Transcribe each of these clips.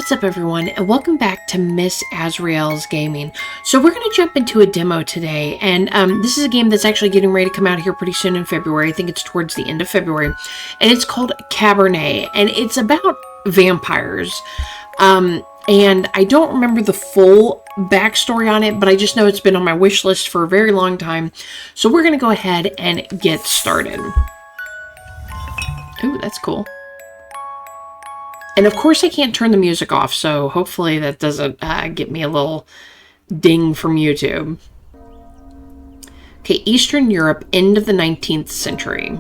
What's up, everyone, and welcome back to Miss Azrael's Gaming. So we're going to jump into a demo today, and this is a game that's actually getting ready to come out here pretty soon in February. I think it's towards the end of February, and it's called Cabernet, and it's about vampires. And I don't remember the full backstory on it, but I just know it's been on my wish list for a very long time. So we're going to go ahead and get started. Ooh, that's cool. And of course I can't turn the music off, so hopefully that doesn't get me a little ding from YouTube. Okay, Eastern Europe, end of the 19th century.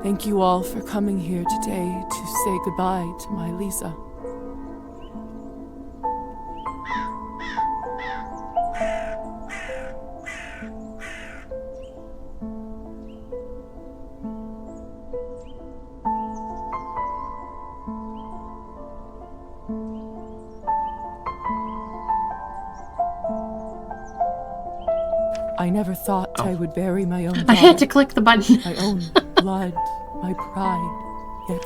Thank you all for coming here today to say goodbye to my Lisa. I never thought I would bury my own daughter, I had to click the button. my own blood, my pride. Yet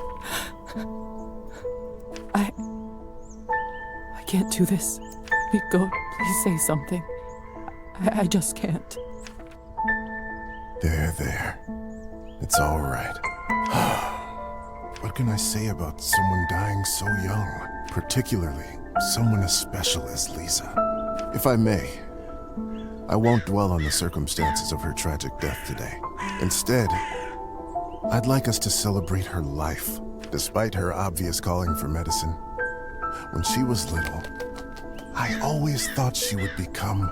I can't do this. Go, please say something. I just can't. There. It's all right. What can I say about someone dying so young? Particularly someone as special as Lisa. If I may, I won't dwell on the circumstances of her tragic death today. Instead, I'd like us to celebrate her life, despite her obvious calling for medicine. When she was little, I always thought she would become...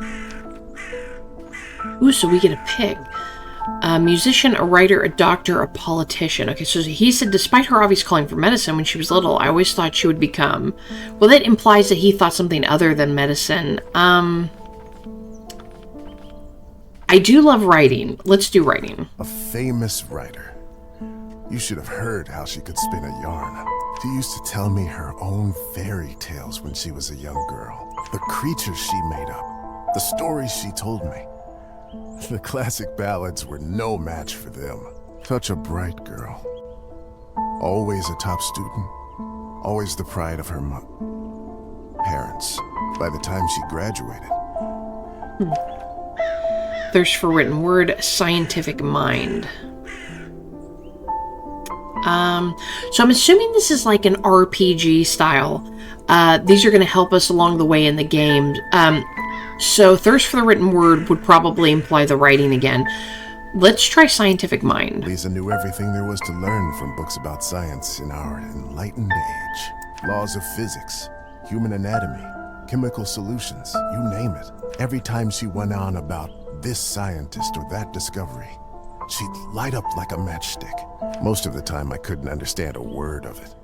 Ooh, so we get a pick. A musician, a writer, a doctor, a politician. Okay, so he said, despite her obvious calling for medicine when she was little, I always thought she would become... Well, that implies that he thought something other than medicine. I do love writing. Let's do writing. A famous writer. You should have heard how she could spin a yarn. She used to tell me her own fairy tales when she was a young girl. The creatures she made up. The stories she told me. The classic ballads were no match for them. Such a bright girl. Always a top student. Always the pride of her parents. By the time she graduated. Thirst for written word, scientific mind. So I'm assuming this is like an RPG style. These are going to help us along the way in the game. So thirst for the written word would probably imply the writing again. Let's try scientific mind. Lisa knew everything there was to learn from books about science in our enlightened age. Laws of physics, human anatomy, chemical solutions, you name it. Every time she went on about this scientist or that discovery, she'd light up like a matchstick. Most of the time I couldn't understand a word of it.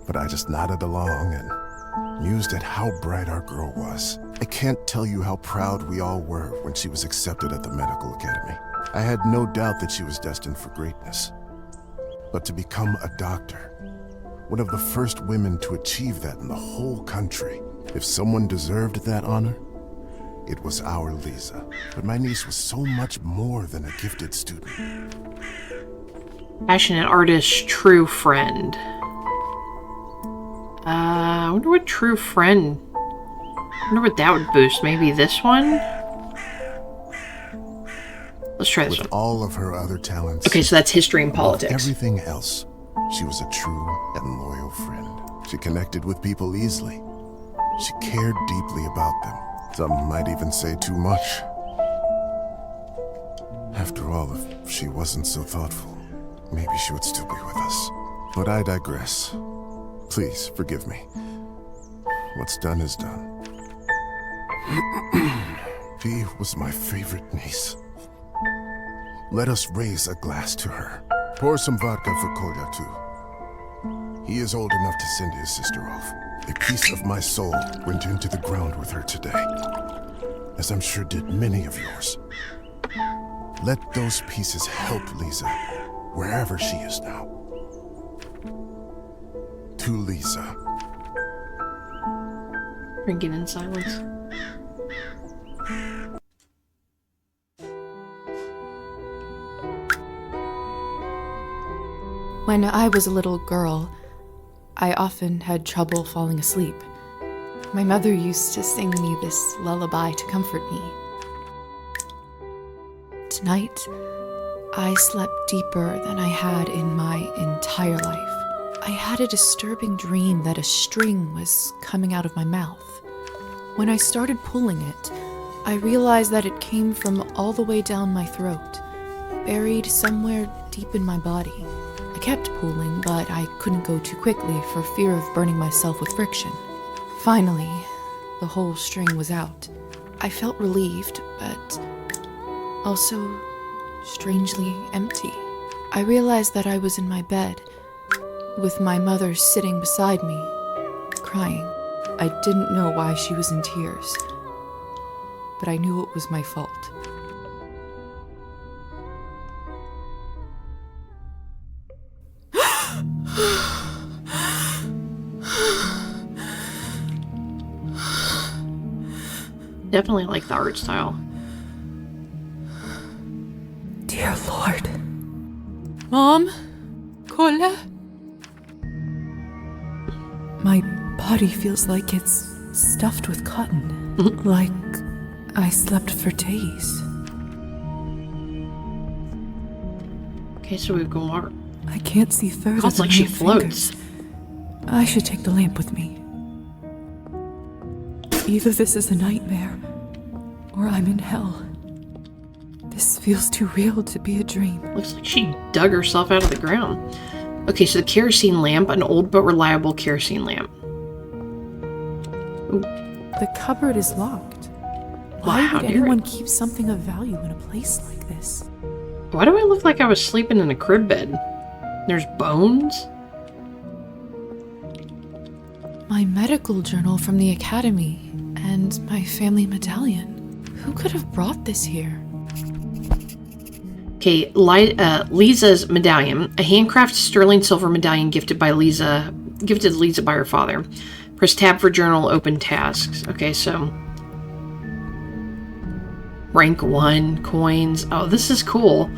But I just nodded along and mused at how bright our girl was. I can't tell you how proud we all were when she was accepted at the medical academy. I had no doubt that she was destined for greatness. But to become a doctor, one of the first women to achieve that in the whole country, if someone deserved that honor, it was our Lisa. But my niece was so much more than a gifted student. Passionate artist, true friend. I wonder what true friend... I wonder what that would boost. Maybe this one? Let's try this one. With all of her other talents... Okay, so that's history and politics. Everything else, she was a true and loyal friend. She connected with people easily. She cared deeply about them. Some might even say too much. After all, if she wasn't so thoughtful, maybe she would still be with us. But I digress. Please, forgive me. What's done is done. She was my favorite niece. Let us raise a glass to her. Pour some vodka for Kolya, too. He is old enough to send his sister off. A piece of my soul went into the ground with her today, as I'm sure did many of yours. Let those pieces help Lisa, wherever she is now. To Lisa. Drinking in silence. When I was a little girl, I often had trouble falling asleep. My mother used to sing me this lullaby to comfort me. Tonight, I slept deeper than I had in my entire life. I had a disturbing dream that a string was coming out of my mouth. When I started pulling it, I realized that it came from all the way down my throat, buried somewhere deep in my body. I kept pulling, but I couldn't go too quickly for fear of burning myself with friction. Finally, the whole string was out. I felt relieved, but also strangely empty. I realized that I was in my bed, with my mother sitting beside me, crying. I didn't know why she was in tears, but I knew it was my fault. Definitely like the art style. Dear Lord. Mom? Cola? My body feels like it's stuffed with cotton. Like I slept for days. Okay, so we've got water. I can't see further It's than like she my floats. fingers. I should take the lamp with me. Either this is a nightmare, or I'm in hell. This feels too real to be a dream. Looks like she dug herself out of the ground. Okay, so the kerosene lamp, an old but reliable kerosene lamp. Ooh. The cupboard is locked. Why Wow, would anyone keep something of value in a place like this? Why do I look like I was sleeping in a crib bed? There's bones? My medical journal from the academy and my family medallion. Who could have brought this here? Okay, Lisa's medallion, a handcrafted sterling silver medallion gifted Lisa by her father. Press tab for journal, open tasks. Okay, so rank 1, coins. Oh, this is cool.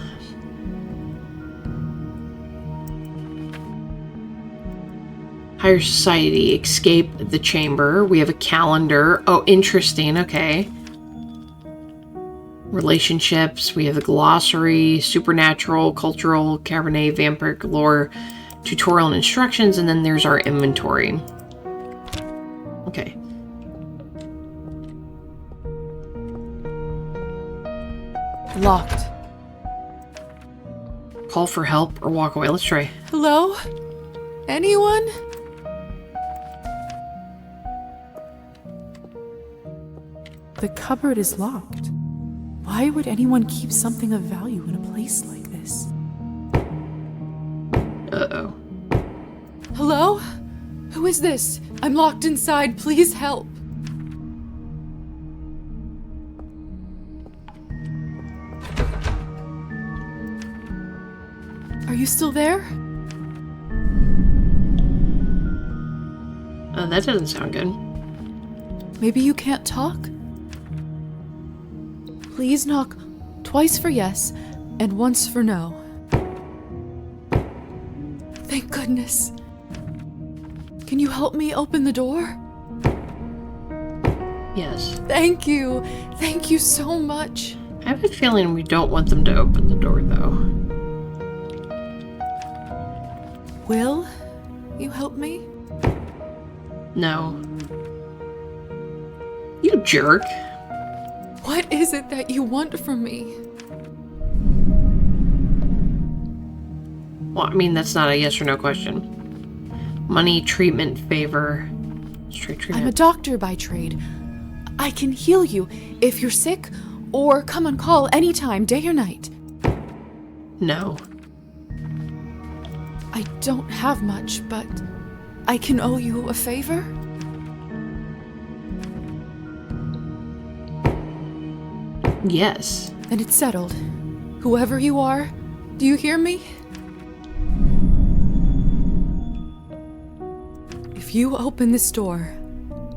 Higher society, escape the chamber. We have a calendar. Oh, interesting. Okay. Relationships. We have the glossary, supernatural, cultural, Cabernet, vampiric lore, tutorial and instructions, and then there's our inventory. Okay. Locked. Call for help or walk away. Let's try. Hello? Anyone? The cupboard is locked. Why would anyone keep something of value in a place like this? Uh-oh. Hello? Who is this? I'm locked inside. Please help. Are you still there? That doesn't sound good. Maybe you can't talk? Please knock twice for yes and once for no. Thank goodness. Can you help me open the door? Yes. Thank you. Thank you so much. I have a feeling we don't want them to open the door, though. Will you help me? No. You jerk. What is it that you want from me? Well, I mean, that's not a yes or no question. Money, treatment, favor. Straight treatment. I'm a doctor by trade. I can heal you if you're sick, or come on call anytime, day or night. No. I don't have much, but I can owe you a favor? Yes. Then it's settled. Whoever you are, do you hear me? If you open this door,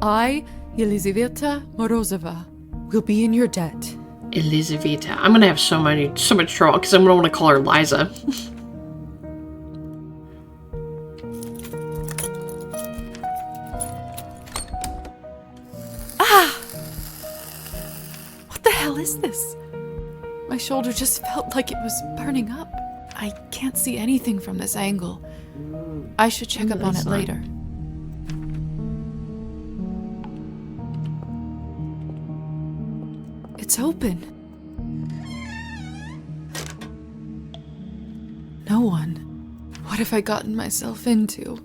I, Elizaveta Morozova, will be in your debt. Elizaveta. I'm gonna have so much trouble because I'm gonna want to call her Liza. is this? My shoulder just felt like it was burning up. I can't see anything from this angle. I should check up on it later. It's open. No one. What have I gotten myself into?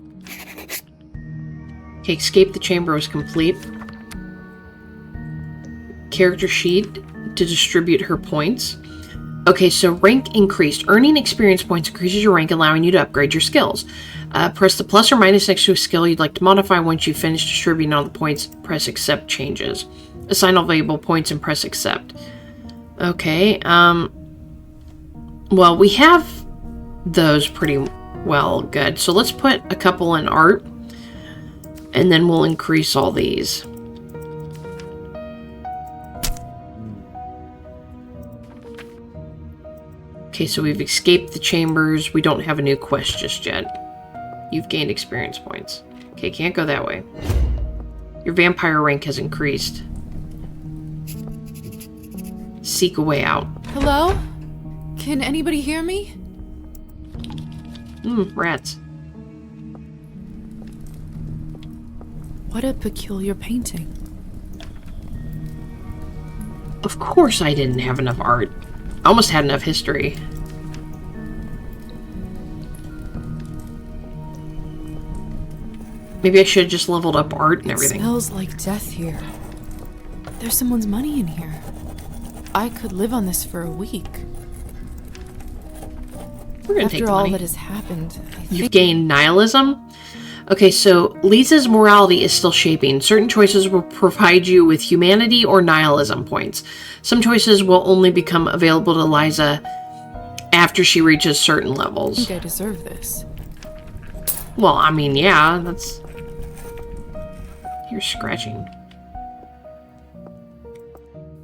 Okay, escape the chamber was complete. Character sheet to distribute her points. Okay, so rank increased. Earning experience points increases your rank, allowing you to upgrade your skills. Press the plus or minus next to a skill you'd like to modify. Once you finish distributing all the points, press accept changes. Assign all valuable points and press accept. Okay, well, we have those pretty well good. So let's put a couple in art, and then we'll increase all these. Okay, so we've escaped the chambers. We don't have a new quest just yet. You've gained experience points. Okay, can't go that way. Your vampire rank has increased. Seek a way out. Hello? Can anybody hear me? Rats. What a peculiar painting. Of course I didn't have enough art. I almost had enough history. Maybe I should have just leveled up art and everything. It smells like death here. There's someone's money in here. I could live on this for a week. We're gonna take the After all money. that has happened, You've gained nihilism. Okay, so Lisa's morality is still shaping. Certain choices will provide you with humanity or nihilism points. Some choices will only become available to Liza after she reaches certain I levels. think I deserve this. Well, I mean, yeah, that's... You're scratching.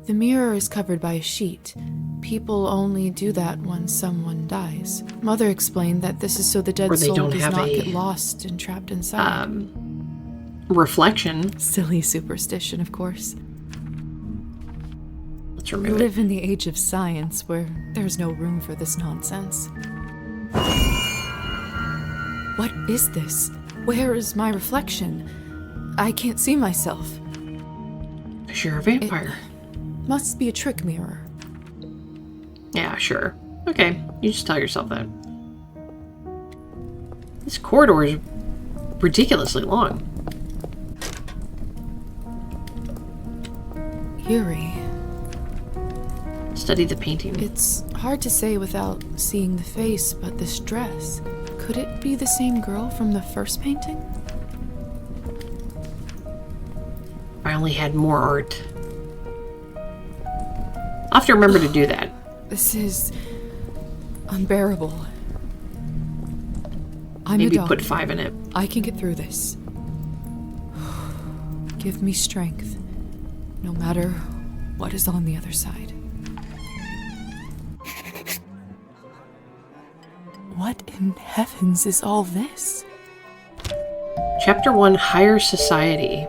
The mirror is covered by a sheet. People only do that when someone dies. Mother explained that this is so the dead Or they soul don't does have not a, get lost and trapped inside. Reflection. Silly superstition, of course. Let's We remove it. live in the age of science where there's no room for this nonsense. What is this? Where is my reflection? I can't see myself. Because you're a vampire. Must be a trick mirror. Yeah, sure. Okay, you just tell yourself that. This corridor is ridiculously long. Eerie. Study the painting. It's hard to say without seeing the face, but this dress. Could it be the same girl from the first painting? I only had more art. I'll have to remember to do that. This is unbearable. I'm Maybe a dog. put 5 in it. I can get through this. Give me strength, no matter what is on the other side. What in heavens is all this? Chapter 1, Higher Society.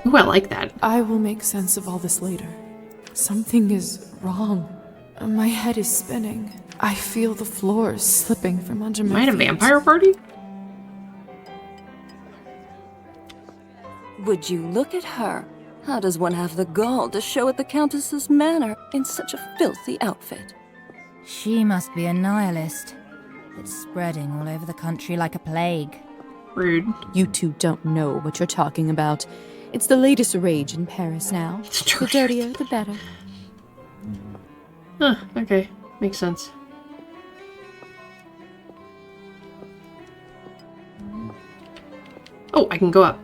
Ooh, I like that. I will make sense of all this later. Something is wrong. My head is spinning. I feel the floor slipping from under my Am I at a feet. vampire party? Would you look at her? How does one have the gall to show at the Countess's manor in such a filthy outfit? She must be a nihilist. It's spreading all over the country like a plague. Rude. You two don't know what you're talking about. It's the latest rage in Paris now. It's The dirtier, the better. Huh, okay. Makes sense. Oh, I can go up.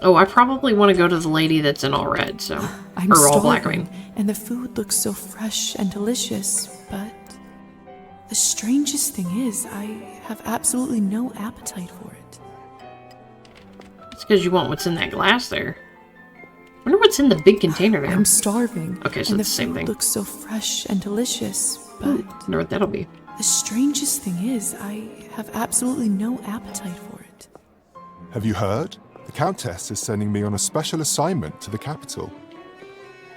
Oh, I probably want to go to the lady that's in all red, so... I'm or all black, I starving, mean. and the food looks so fresh and delicious, but the strangest thing is, I have absolutely no appetite for it. It's because you want what's in that glass there. I wonder what's in the big container there. I'm starving. Okay, so and it's the same food thing. looks so fresh and delicious, but Ooh, I wonder what that'll be. the strangest thing is, I have absolutely no appetite for it. Have you heard? The Countess is sending me on a special assignment to the capital.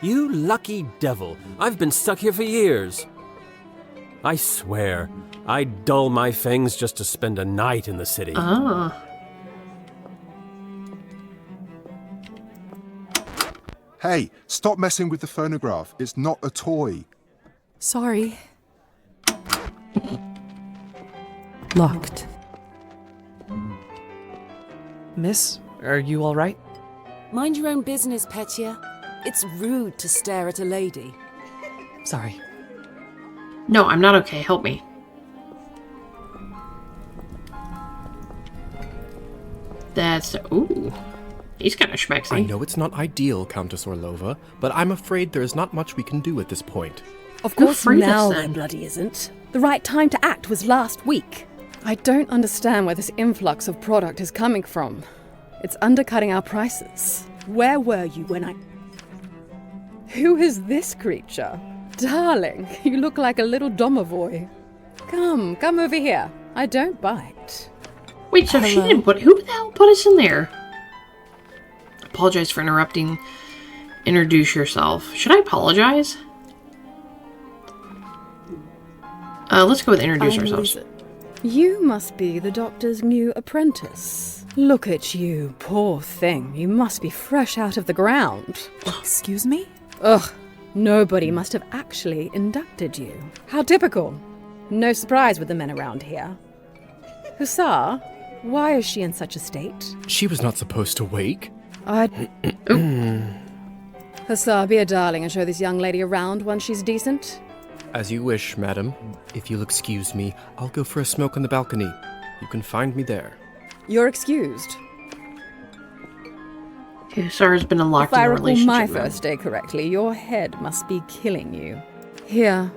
You lucky devil. I've been stuck here for years. I swear, I'd dull my fangs just to spend a night in the city. Ah. Hey, stop messing with the phonograph. It's not a toy. Sorry. Locked. Miss, are you all right? Mind your own business, Petya. It's rude to stare at a lady. Sorry. No, I'm not okay. Help me. That's... Ooh. He's kind of schmexy. I know it's not ideal, Countess Orlova, but I'm afraid there is not much we can do at this point. Of course free this now then. there bloody isn't. The right time to act was last week. I don't understand where this influx of product is coming from. It's undercutting our prices. Where were you when I... Who is this creature? Darling, you look like a little domovoy. Come over here. I don't bite. Wait, so she didn't put... Who the hell put us in there? Apologize for interrupting. Introduce yourself. Should I apologize? Let's go with introduce ourselves. You must be the doctor's new apprentice. Look at you, poor thing. You must be fresh out of the ground. Excuse me? Ugh, nobody must have actually inducted you. How typical. No surprise with the men around here. Hussar, why is she in such a state? She was not supposed to wake. Hussar, be a darling and show this young lady around once she's decent. As you wish, madam. If you'll excuse me, I'll go for a smoke on the balcony. You can find me there. You're excused. Sarah's been unlocked If in I a recall relationship. my now. first day correctly, your head must be killing you. Here,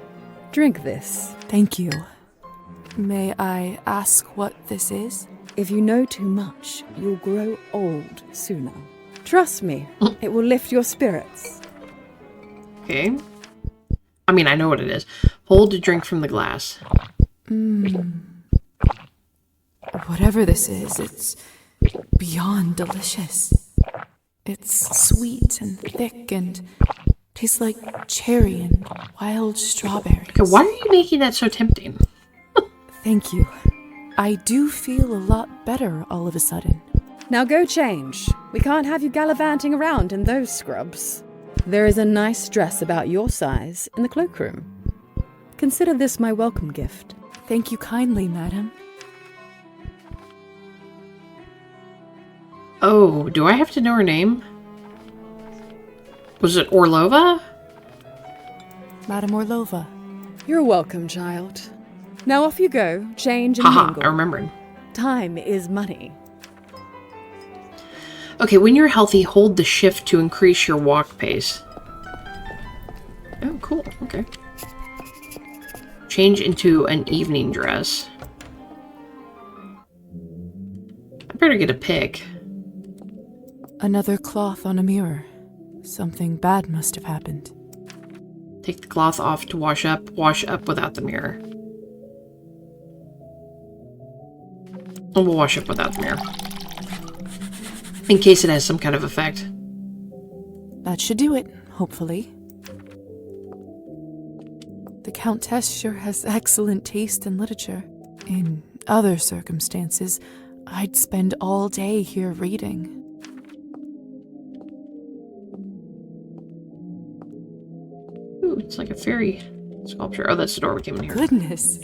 drink this. Thank you. May I ask what this is? If you know too much, you'll grow old sooner. Trust me, it will lift your spirits. Okay. I mean, I know what it is. Hold a drink from the glass. Whatever this is, it's beyond delicious. It's sweet and thick and tastes like cherry and wild strawberries. Okay, why are you making that so tempting? Thank you. I do feel a lot better all of a sudden. Now go change. We can't have you gallivanting around in those scrubs. There is a nice dress about your size in the cloakroom. Consider this my welcome gift. Thank you kindly, madam. Oh, do I have to know her name? Was it Orlova? Madam Orlova. You're welcome, child. Now off you go, change and Haha, mingle. I remembered. Time is money. Okay, when you're healthy, hold the shift to increase your walk pace. Oh, cool. Okay. Change into an evening dress. I better get a pick. Another cloth on a mirror. Something bad must have happened. Take the cloth off to wash up. Wash up without the mirror. And we'll wash up without the mirror. In case it has some kind of effect. That should do it, hopefully. The Countess sure has excellent taste in literature. In other circumstances, I'd spend all day here reading. Ooh, it's like a fairy sculpture. Oh, that's the door we came in here. Goodness,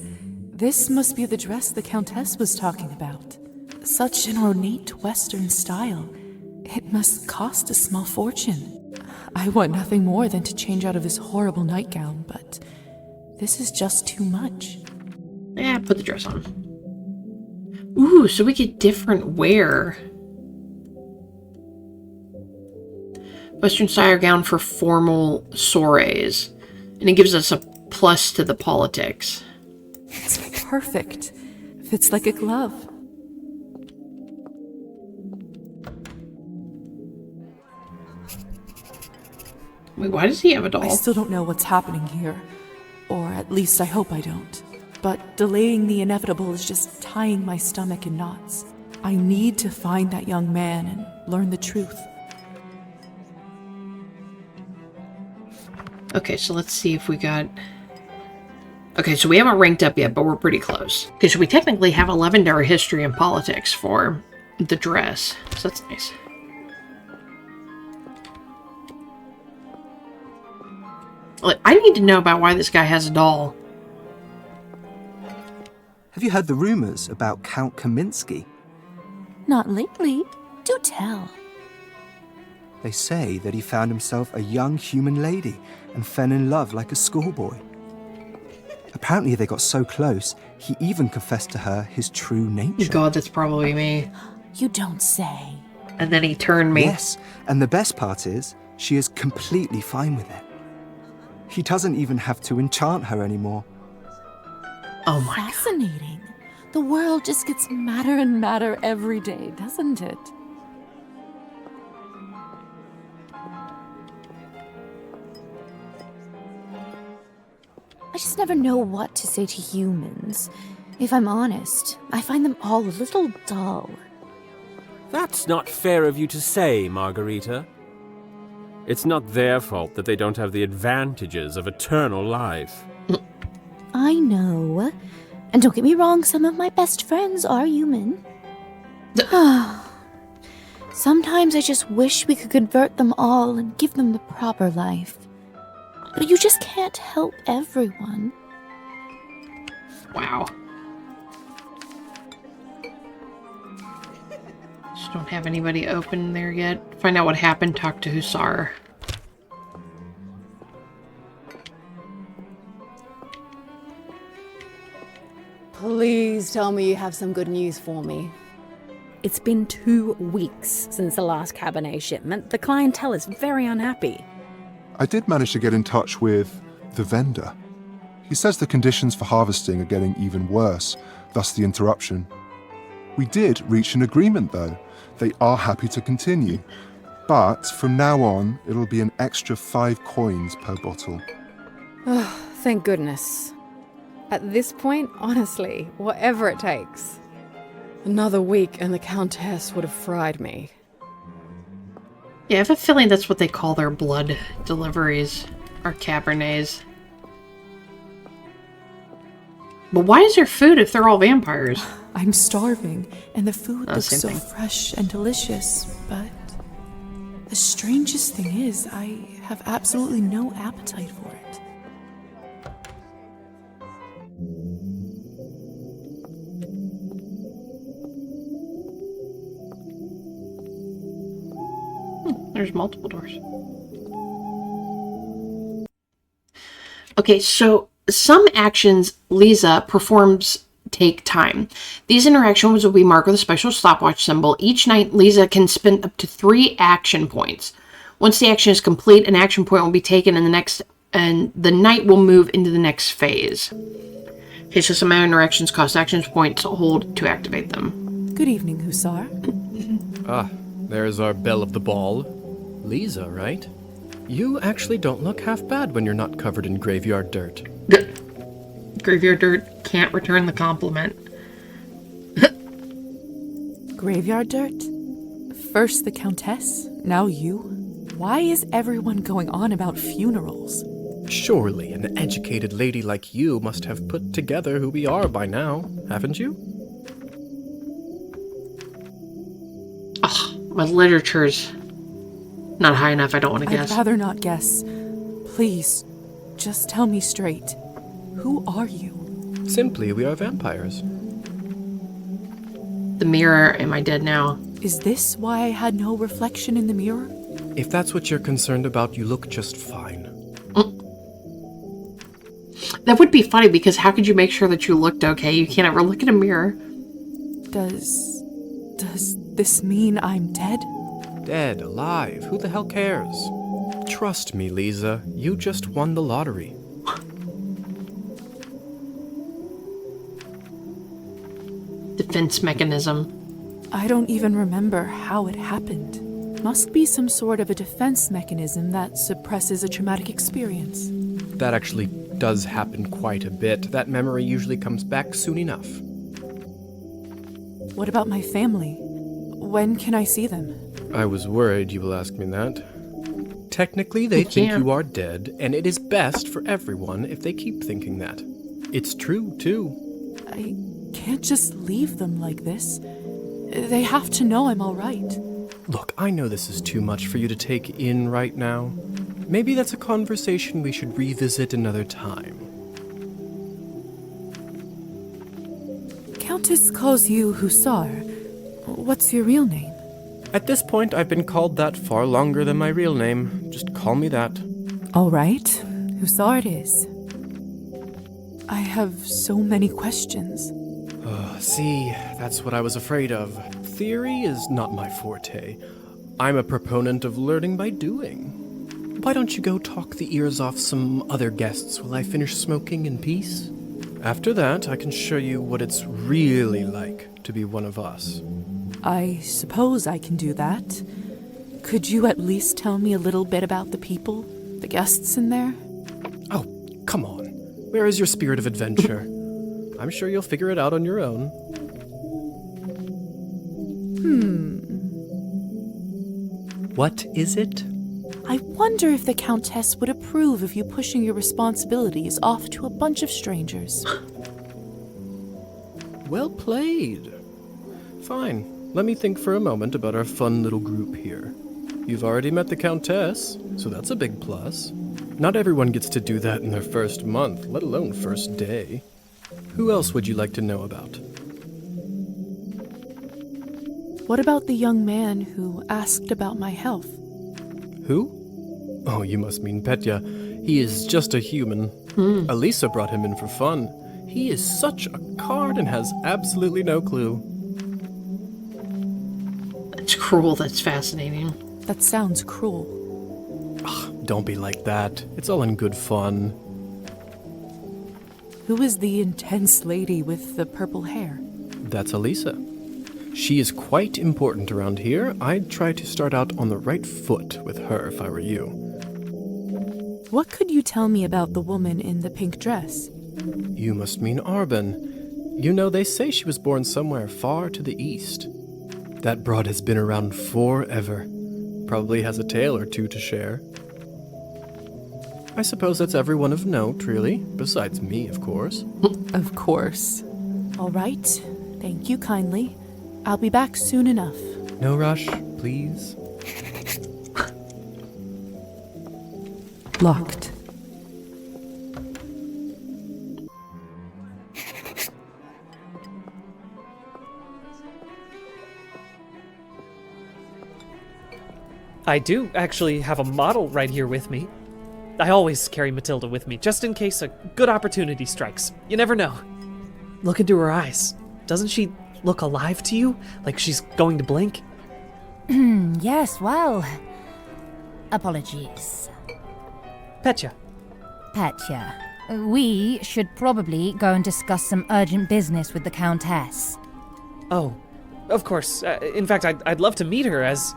this must be the dress the Countess was talking about. Such an ornate Western style. It must cost a small fortune. I want nothing more than to change out of this horrible nightgown, but this is just too much. Yeah, put the dress on. Ooh, so we get different wear. Western style gown for formal soirees. And it gives us a plus to the politics. It's perfect. Fits like a glove. Wait, why does he have a doll? I still don't know what's happening here. Or at least I hope I don't. But delaying the inevitable is just tying my stomach in knots. I need to find that young man and learn the truth. Okay, so let's see if we got... Okay, so we haven't ranked up yet, but we're pretty close. Okay, so we technically have a legendary history in politics for the dress. So that's nice. Like, I need to know about why this guy has a doll. Have you heard the rumors about Count Kaminsky? Not lately. Do tell. They say that he found himself a young human lady and fell in love like a schoolboy. Apparently they got so close, he even confessed to her his true nature. God, that's probably me. You don't say. And then he turned me. Yes, and the best part is, she is completely fine with it. He doesn't even have to enchant her anymore. Oh my God. Fascinating. The world just gets madder and madder every day, doesn't it? I just never know what to say to humans. If I'm honest, I find them all a little dull. That's not fair of you to say, Margarita. It's not their fault that they don't have the advantages of eternal life. I know. And don't get me wrong, some of my best friends are human. Sometimes I just wish we could convert them all and give them the proper life. But you just can't help everyone. Wow. Just don't have anybody open there yet. Find out what happened, talk to Hussar. Please tell me you have some good news for me. It's been 2 weeks since the last Cabernet shipment. The clientele is very unhappy. I did manage to get in touch with the vendor. He says the conditions for harvesting are getting even worse, thus the interruption. We did reach an agreement though. They are happy to continue. But from now on, it'll be an extra 5 coins per bottle. Oh, thank goodness. At this point, honestly, whatever it takes. Another week and the Countess would have fried me. Yeah, I have a feeling that's what they call their blood deliveries, or Cabernets. But why is there food if they're all vampires? I'm starving, and the food looks so thing. fresh and delicious, but the strangest thing is, I have absolutely no appetite for it. There's multiple doors. Okay, so some actions Lisa performs take time. These interactions will be marked with a special stopwatch symbol. Each night, Lisa can spend up to 3 action points. Once the action is complete, an action point will be taken and the night will move into the next phase. Okay, so some interactions cost action points to hold to activate them. Good evening, Hussar. There's our belle of the ball. Lisa, right? You actually don't look half bad when you're not covered in graveyard dirt. Graveyard dirt can't return the compliment. Graveyard dirt? First the Countess, now you? Why is everyone going on about funerals? Surely an educated lady like you must have put together who we are by now, haven't you? My literature's not high enough. I don't want to guess. I'd rather not guess. Please, just tell me straight. Who are you? Simply, we are vampires. The mirror, am I dead now? Is this why I had no reflection in the mirror? If that's what you're concerned about, you look just fine. That would be funny, because how could you make sure that you looked okay? You can't ever look in a mirror. Does this mean I'm dead? Dead, alive, who the hell cares? Trust me, Lisa, you just won the lottery. Defense mechanism. I don't even remember how it happened. Must be some sort of a defense mechanism that suppresses a traumatic experience. That actually does happen quite a bit. That memory usually comes back soon enough. What about my family? When can I see them? I was worried you will ask me that. Technically, they think can't. you are dead, and it is best for everyone if they keep thinking that. It's true, too. I can't just leave them like this. They have to know I'm all right. Look, I know this is too much for you to take in right now. Maybe that's a conversation we should revisit another time. Countess calls you Hussar. What's your real name? At this point, I've been called that far longer than my real name. Just call me that. All right, Hussar it is. I have so many questions. See, that's what I was afraid of. Theory is not my forte. I'm a proponent of learning by doing. Why don't you go talk the ears off some other guests while I finish smoking in peace? After that, I can show you what it's really like to be one of us. I suppose I can do that. Could you at least tell me a little bit about the people, the guests in there? Oh, come on. Where is your spirit of adventure? I'm sure you'll figure it out on your own. What is it? I wonder if the Countess would approve of you pushing your responsibilities off to a bunch of strangers. Well played. Fine. Let me think for a moment about our fun little group here. You've already met the Countess, so that's a big plus. Not everyone gets to do that in their first month, let alone first day. Who else would you like to know about? What about the young man who asked about my health? Who? Oh, you must mean Petya. He is just a human. Elisa brought him in for fun. He is such a card and has absolutely no clue. That's cruel. That's fascinating. That sounds cruel. Don't be like that. It's all in good fun. Who is the intense lady with the purple hair? That's Elisa. She is quite important around here. I'd try to start out on the right foot with her if I were you. What could you tell me about the woman in the pink dress? You must mean Arben. You know, they say she was born somewhere far to the east. That broad has been around forever. Probably has a tale or two to share. I suppose that's everyone of note, really. Besides me, of course. Of course. All right. Thank you kindly. I'll be back soon enough. No rush, please. Locked. I do actually have a model right here with me. I always carry Matilda with me, just in case a good opportunity strikes. You never know. Look into her eyes. Doesn't she look alive to you? Like she's going to blink? Yes, well... Apologies. Petya. Petya. We should probably go and discuss some urgent business with the Countess. Oh, of course. In fact, I'd love to meet her as...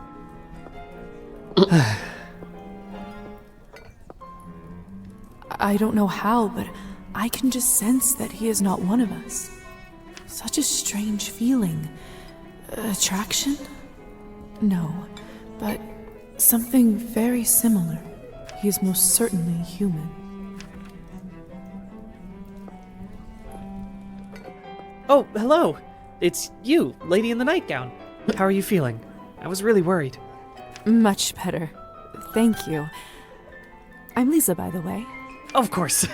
I don't know how, but I can just sense that he is not one of us. Such a strange feeling. Attraction? No, but something very similar. He is most certainly human. Oh, hello. It's you, lady in the nightgown. How are you feeling? I was really worried. Much better. Thank you. I'm Lisa, by the way. Of course.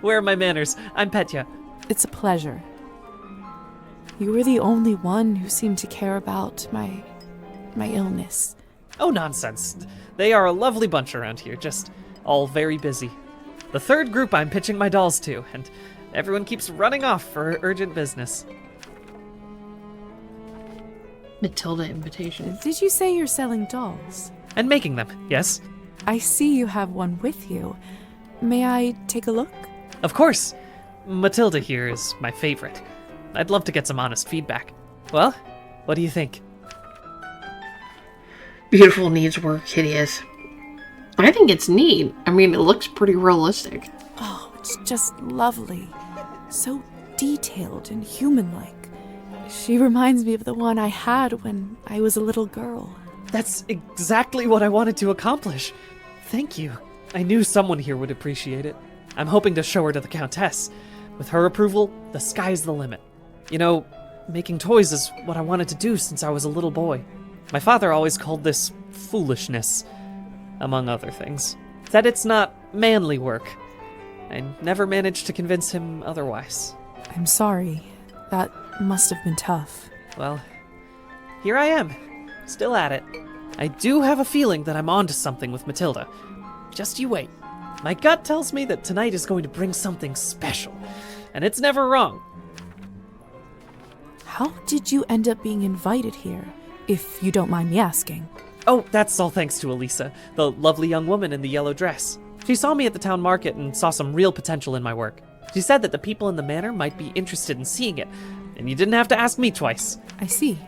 Where are my manners? I'm Petya. It's a pleasure. You were the only one who seemed to care about my illness. Oh, nonsense. They are a lovely bunch around here, just all very busy. The third group I'm pitching my dolls to, and everyone keeps running off for urgent business. Matilda invitation. Did you say you're selling dolls? And making them, yes? I see you have one with you. May I take a look? Of course. Matilda here is my favorite. I'd love to get some honest feedback. Well, what do you think? Beautiful, needs work, hideous. I think it's neat. I mean, it looks pretty realistic. Oh, it's just lovely. So detailed and human-like. She reminds me of the one I had when I was a little girl. That's exactly what I wanted to accomplish. Thank you. I knew someone here would appreciate it. I'm hoping to show her to the Countess. With her approval, the sky's the limit. You know, making toys is what I wanted to do since I was a little boy. My father always called this foolishness, among other things. Said it's not manly work. I never managed to convince him otherwise. I'm sorry. That must have been tough. Well, here I am, still at it. I do have a feeling that I'm onto something with Matilda. Just you wait. My gut tells me that tonight is going to bring something special, and it's never wrong. How did you end up being invited here, if you don't mind me asking? Oh, that's all thanks to Elisa, the lovely young woman in the yellow dress. She saw me at the town market and saw some real potential in my work. She said that the people in the manor might be interested in seeing it, and you didn't have to ask me twice. I see.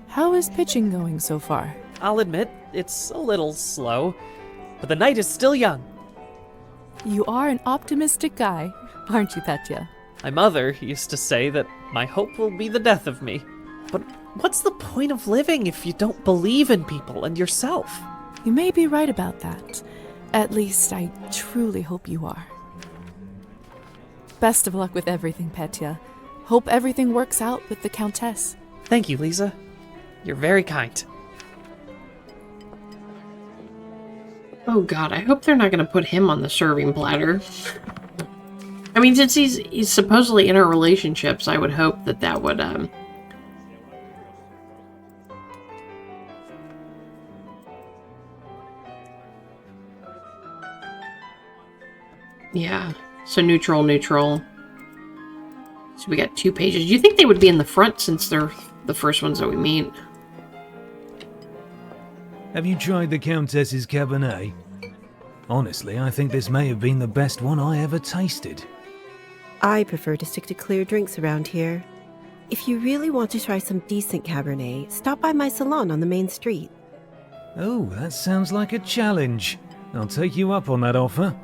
How is pitching going so far? I'll admit, it's a little slow, but the night is still young. You are an optimistic guy, aren't you, Petya? My mother used to say that my hope will be the death of me. But what's the point of living if you don't believe in people and yourself? You may be right about that. At least, I truly hope you are. Best of luck with everything, Petya. Hope everything works out with the Countess. Thank you, Lisa. You're very kind. Oh god, I hope they're not going to put him on the serving platter. I mean, since he's supposedly in our relationships, I would hope that would, yeah, so neutral. So we got 2 pages. Do you think they would be in the front since they're the first ones that we meet? Have you tried the Countess's Cabernet? Honestly, I think this may have been the best one I ever tasted. I prefer to stick to clear drinks around here. If you really want to try some decent Cabernet, stop by my salon on the main street. Oh, that sounds like a challenge. I'll take you up on that offer.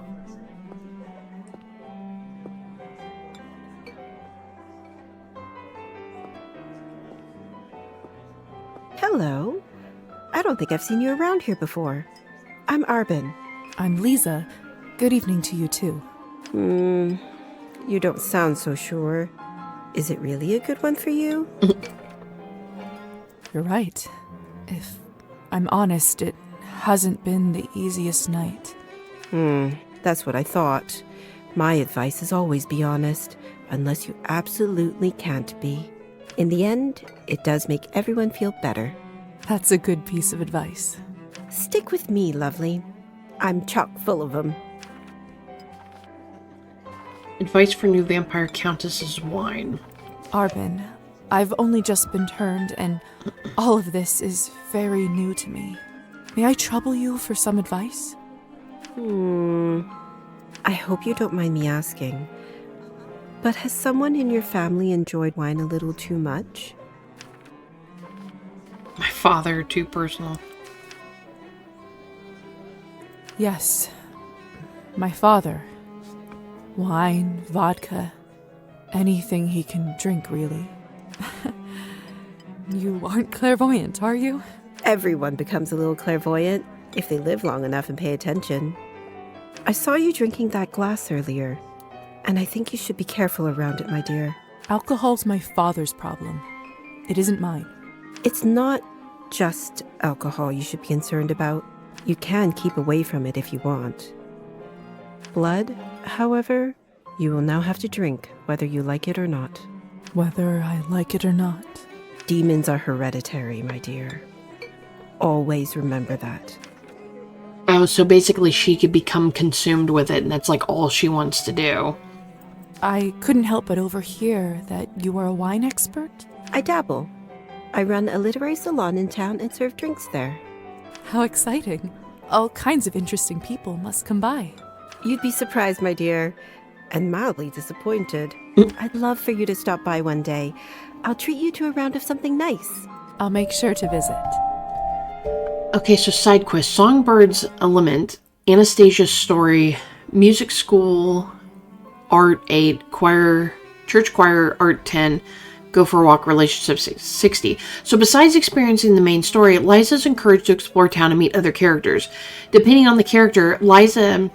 Hello. I don't think I've seen you around here before. I'm Arbin. I'm Lisa. Good evening to you, too. You don't sound so sure. Is it really a good one for you? You're right. If I'm honest, it hasn't been the easiest night. That's what I thought. My advice is always be honest, unless you absolutely can't be. In the end, it does make everyone feel better. That's a good piece of advice. Stick with me, lovely. I'm chock full of them. Advice for new vampire countess's wine. Arbin, I've only just been turned, and all of this is very new to me. May I trouble you for some advice? I hope you don't mind me asking, but has someone in your family enjoyed wine a little too much? My father, too personal. Yes. My father. Wine, vodka, anything he can drink, really. You aren't clairvoyant, are you? Everyone becomes a little clairvoyant if they live long enough and pay attention. I saw you drinking that glass earlier, and I think you should be careful around it, my dear. Alcohol's my father's problem. It isn't mine. It's not just alcohol you should be concerned about. You can keep away from it if you want. Blood, however, you will now have to drink, whether you like it or not. Whether I like it or not. Demons are hereditary, my dear. Always remember that. Oh, so basically she could become consumed with it, and that's like all she wants to do. I couldn't help but overhear that you are a wine expert? I dabble. I run a literary salon in town and serve drinks there. How exciting. All kinds of interesting people must come by. You'd be surprised, my dear, and mildly disappointed. I'd love for you to stop by one day. I'll treat you to a round of something nice. I'll make sure to visit. Okay, so side quest. Songbird's Element, Anastasia's Story, Music School, Art 8, Choir, Church Choir, Art 10, Go for a Walk Relationship 60. So besides experiencing the main story, Liza's encouraged to explore town and meet other characters. Depending on the character, Lisa,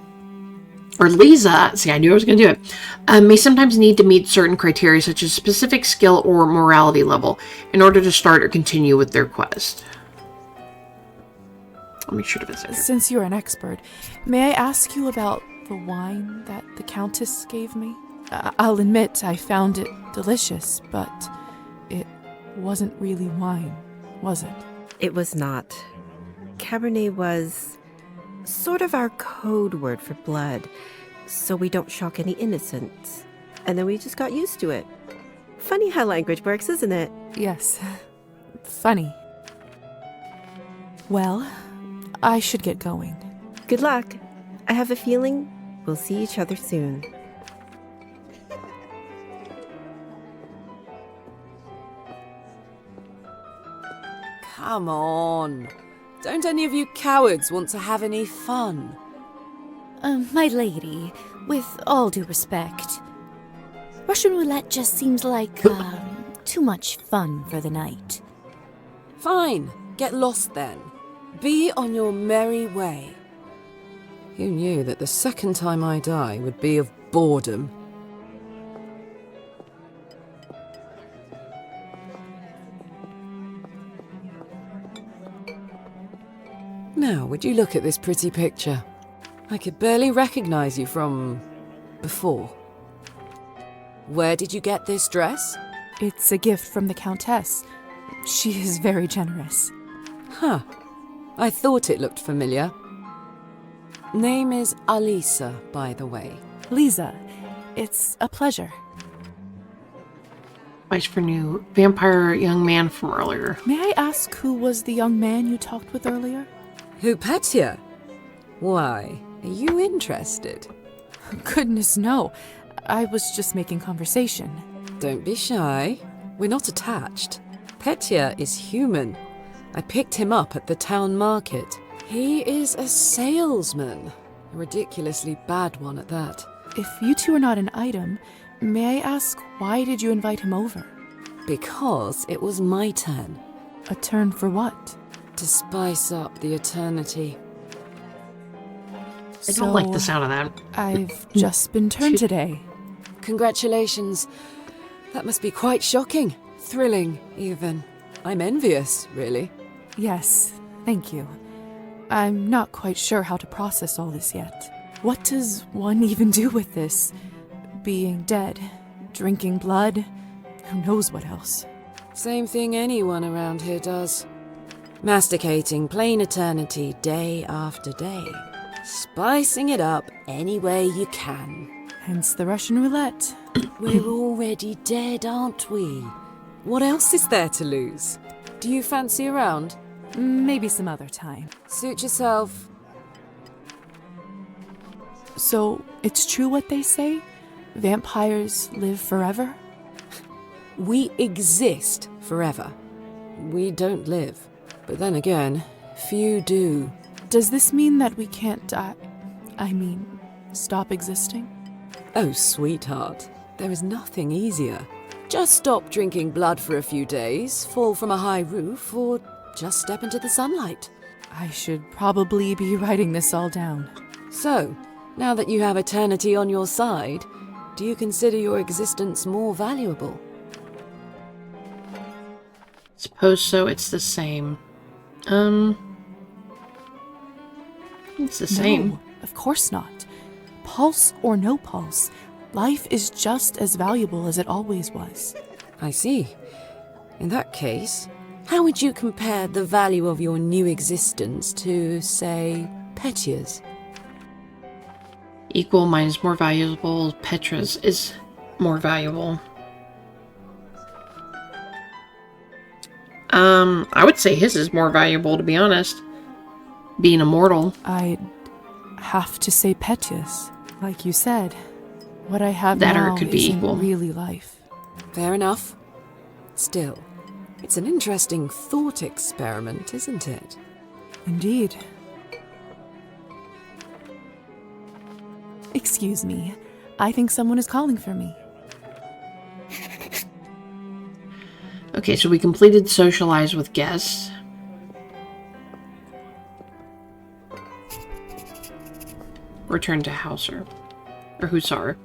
see, I knew I was going to do it, may sometimes need to meet certain criteria such as specific skill or morality level in order to start or continue with their quest. I'll make sure to visit here. Since you're an expert, may I ask you about the wine that the Countess gave me? I'll admit I found it delicious, but it wasn't really wine, was it? It was not. Cabernet was sort of our code word for blood, so we don't shock any innocents. And then we just got used to it. Funny how language works, isn't it? Yes. Funny. Well, I should get going. Good luck. I have a feeling we'll see each other soon. Come on. Don't any of you cowards want to have any fun? My lady, with all due respect, Russian roulette just seems like, too much fun for the night. Fine. Get lost then. Be on your merry way. Who knew that the second time I die would be of boredom? Now, would you look at this pretty picture? I could barely recognize you from before. Where did you get this dress? It's a gift from the Countess. She is very generous. Huh. I thought it looked familiar. Name is Alisa, by the way. Lisa, it's a pleasure. Advice for new vampire young man from earlier. May I ask who was the young man you talked with earlier? Who, Petya? Why, are you interested? Goodness, no. I was just making conversation. Don't be shy. We're not attached. Petya is human. I picked him up at the town market. He is a salesman. A ridiculously bad one at that. If you two are not an item, may I ask why did you invite him over? Because it was my turn. A turn for what? To spice up the eternity. I don't like the sound of that. I've just been turned today. Congratulations. That must be quite shocking. Thrilling, even. I'm envious, really. Yes, thank you. I'm not quite sure how to process all this yet. What does one even do with this? Being dead, drinking blood, who knows what else? Same thing anyone around here does. Masticating plain eternity day after day. Spicing it up any way you can. Hence the Russian roulette. We're already dead, aren't we? What else is there to lose? Do you fancy a round? Maybe some other time. Suit yourself. So, it's true what they say? Vampires live forever? We exist forever. We don't live. But then again, few do. Does this mean that we can't die? I mean, stop existing? Oh, sweetheart, there is nothing easier. Just stop drinking blood for a few days, fall from a high roof, or just step into the sunlight. I should probably be writing this all down. So, now that you have eternity on your side, do you consider your existence more valuable? Suppose so, it's the same. It's the same. No, of course not. Pulse or no pulse, life is just as valuable as it always was. I see. In that case, how would you compare the value of your new existence to, say, Petya's? Equal, mine is more valuable, Petra's is more valuable. I would say his is more valuable, to be honest. Being immortal. I'd have to say Petya's. Like you said, what I have that now or it could be isn't equal. really life. Fair enough. Still, it's an interesting thought experiment, isn't it? Indeed. Excuse me. I think someone is calling for me. Okay, so we completed socialize with guests. Return to Hauser. Or Hussar.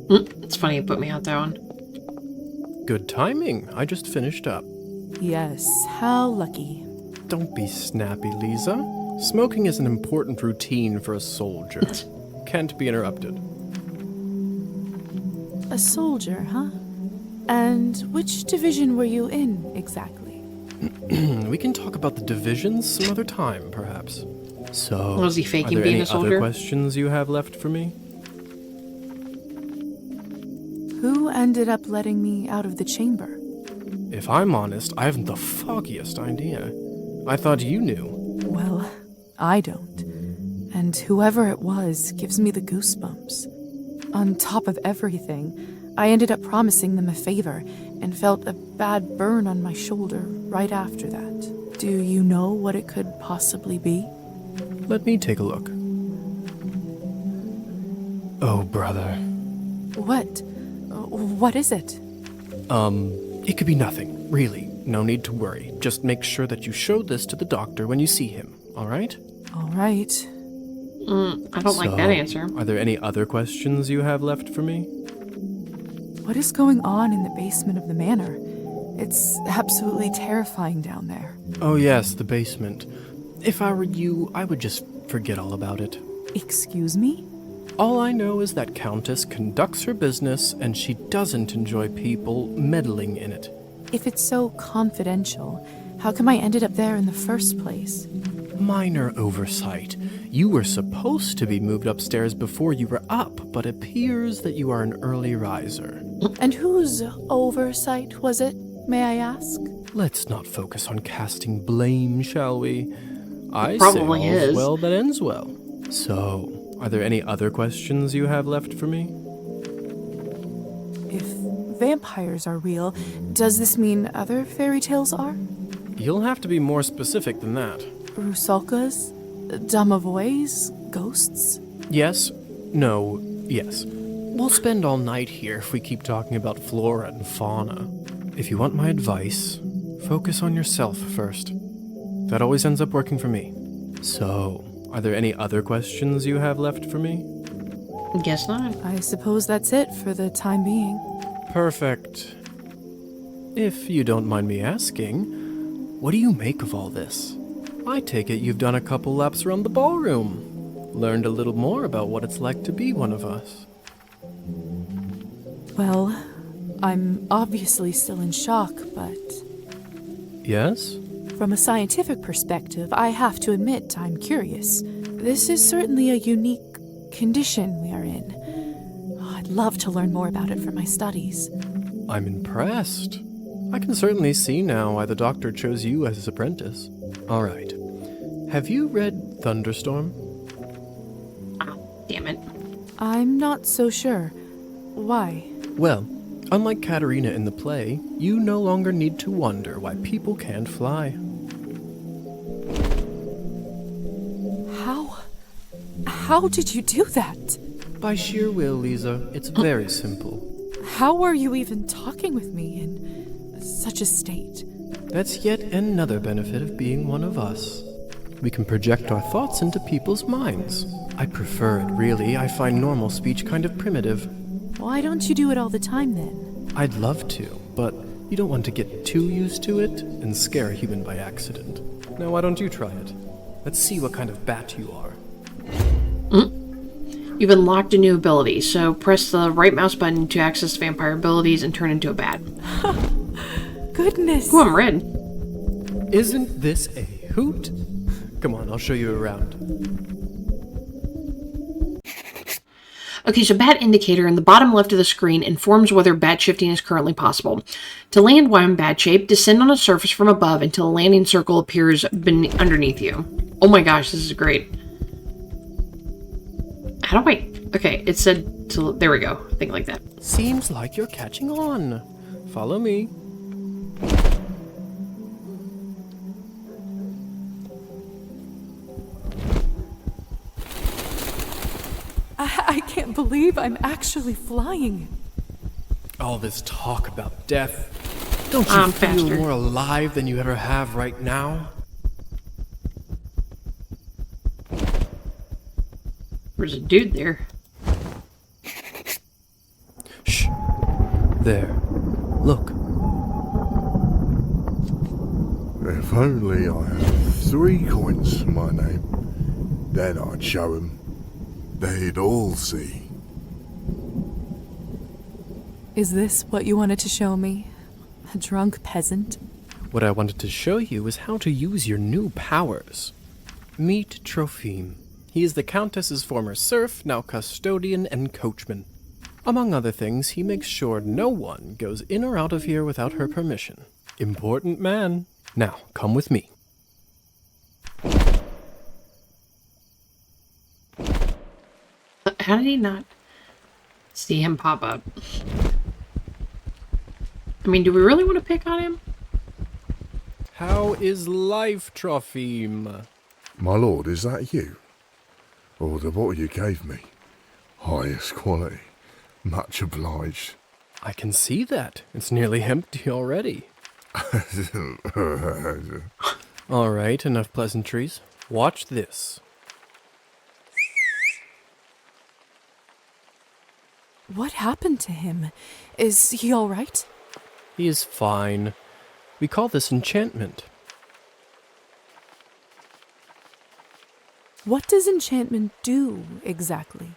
It's funny you put me out that one. Good timing. I just finished up. Yes, how lucky. Don't be snappy, Lisa. Smoking is an important routine for a soldier. Can't be interrupted. A soldier, huh? And which division were you in, exactly? We can talk about the divisions some other time, perhaps. So, Was he faking are there being any a soldier? other questions you have left for me? Who ended up letting me out of the chamber? If I'm honest, I haven't the foggiest idea. I thought you knew. Well, I don't. And whoever it was gives me the goosebumps. On top of everything, I ended up promising them a favor and felt a bad burn on my shoulder right after that. Do you know what it could possibly be? Let me take a look. Oh, brother. What? What is it? It could be nothing, really. No need to worry. Just make sure that you show this to the doctor when you see him, alright? Alright. I don't like that answer. Are there any other questions you have left for me? What is going on in the basement of the manor? It's absolutely terrifying down there. Oh yes, the basement. If I were you, I would just forget all about it. Excuse me? All I know is that Countess conducts her business and she doesn't enjoy people meddling in it. If it's so confidential, how come I ended up there in the first place? Minor oversight. You were supposed to be moved upstairs before you were up, but appears that you are an early riser. And whose oversight was it, may I ask? Let's not focus on casting blame, shall we? I probably say all's is. well that ends well. So, are there any other questions you have left for me? If vampires are real, does this mean other fairy tales are? You'll have to be more specific than that. Rusalkas? Domovoys? Ghosts? Yes? No? Yes. We'll spend all night here if we keep talking about flora and fauna. If you want my advice, focus on yourself first. That always ends up working for me. So, are there any other questions you have left for me? Guess not. I suppose that's it for the time being. Perfect. If you don't mind me asking, what do you make of all this? I take it you've done a couple laps around the ballroom. Learned a little more about what it's like to be one of us. Well, I'm obviously still in shock, but Yes? from a scientific perspective, I have to admit I'm curious. This is certainly a unique condition we are in. I'd love to learn more about it for my studies. I'm impressed. I can certainly see now why the doctor chose you as his apprentice. All right. Have you read Thunderstorm? Damn it. I'm not so sure. Why? Well, unlike Katerina in the play, you no longer need to wonder why people can't fly. How did you do that? By sheer will, Lisa. It's very simple. How are you even talking with me in such a state? That's yet another benefit of being one of us. We can project our thoughts into people's minds. I prefer it, really. I find normal speech kind of primitive. Why don't you do it all the time then? I'd love to, but you don't want to get too used to it and scare a human by accident. Now, why don't you try it? Let's see what kind of bat you are. You've unlocked a new ability, so press the right mouse button to access vampire abilities and turn into a bat. Goodness! Ooh, I'm red. Isn't this a hoot? Come on, I'll show you around. Okay, so bat indicator in the bottom left of the screen informs whether bat shifting is currently possible. To land while in bat shape, descend on a surface from above until a landing circle appears underneath you. Oh my gosh, this is great. How do I... Okay, it said to... There we go. I think like that. Seems like you're catching on. Follow me. I can't believe I'm actually flying. All this talk about death. Don't you I'm feel faster. more alive than you ever have right now? There's a dude there. Shh. There. Look. If only I had 3 coins to my name, then I'd show 'em. They'd all see. Is this what you wanted to show me? A drunk peasant? What I wanted to show you is how to use your new powers. Meet Trophime. He is the Countess's former serf, now custodian and coachman. Among other things, he makes sure no one goes in or out of here without her permission. Important man. Now, come with me. How did he not see him pop up? I mean, do we really want to pick on him? How is life, Trophime? My lord, is that you? Or the bottle you gave me? Highest quality. Much obliged. I can see that. It's nearly empty already. All right, enough pleasantries. Watch this. What happened to him? Is he all right? He is fine. We call this enchantment. What does enchantment do, exactly?